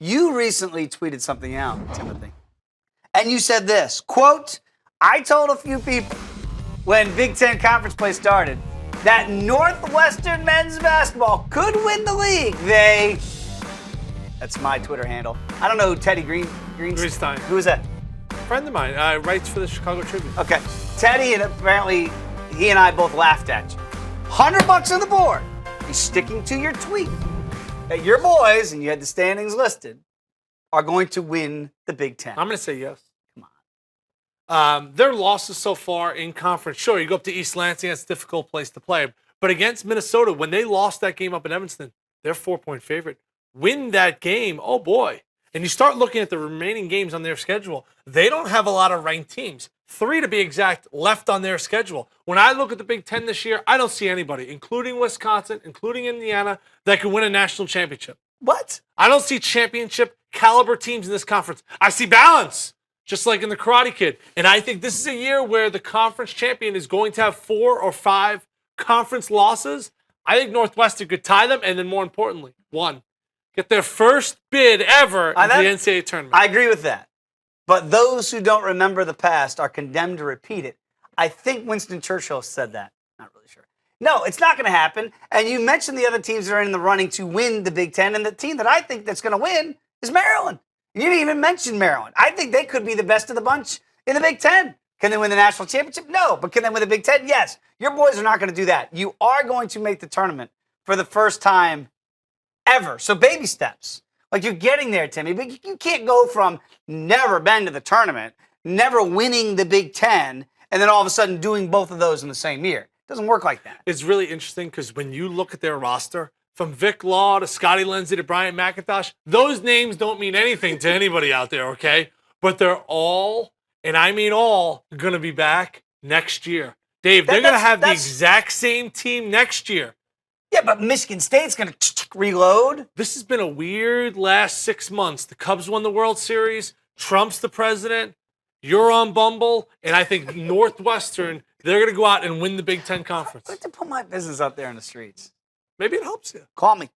You recently tweeted something out, Timothy. And you said this, quote, I told a few people when Big Ten Conference play started that Northwestern men's basketball could win the league. That's my Twitter handle. I don't know who Teddy Greenstein. Who is that? Friend of mine, writes for the Chicago Tribune. Okay. Teddy, and apparently he and I both laughed at you. $100 on the board. You're sticking to your tweet that your boys, and you had the standings listed, are going to win the Big Ten. I'm going to say yes. Come on. Their losses so far in conference, sure, you go up to East Lansing, that's a difficult place to play. But against Minnesota, when they lost that game up in Evanston, they're 4-point favorite. Win that game, oh boy. And you start looking at the remaining games on their schedule, they don't have a lot of ranked teams. 3 to be exact, left on their schedule. When I look at the Big Ten this year, I don't see anybody, including Wisconsin, including Indiana, that could win a national championship. What? I don't see championship caliber teams in this conference. I see balance, just like in the Karate Kid. And I think this is a year where the conference champion is going to have 4 or 5 conference losses. I think Northwestern could tie them, and then more importantly, 1, get their first bid ever in the NCAA tournament. I agree with that. But those who don't remember the past are condemned to repeat it. I think Winston Churchill said that. Not really sure. No, it's not going to happen. And you mentioned the other teams that are in the running to win the Big Ten, and the team that I think that's going to win is Maryland. You didn't even mention Maryland. I think they could be the best of the bunch in the Big Ten. Can they win the national championship? No. But can they win the Big Ten? Yes. Your boys are not going to do that. You are going to make the tournament for the first time ever. So baby steps. Like, you're getting there, Timmy, but you can't go from never been to the tournament, never winning the Big Ten, and then all of a sudden doing both of those in the same year. It doesn't work like that. It's really interesting because when you look at their roster, from Vic Law to Scotty Lindsey to Bryant McIntosh, those names don't mean anything to anybody out there, okay? But they're all, and I mean all, going to be back next year. Dave, they're going to have the exact same team next year. Yeah, but Michigan State's going to reload. This has been a weird last 6 months. The Cubs won the World Series. Trump's the president. You're on Bumble. And I think Northwestern, they're going to go out and win the Big Ten Conference. I like to put my business out there in the streets. Maybe it helps you. Call me.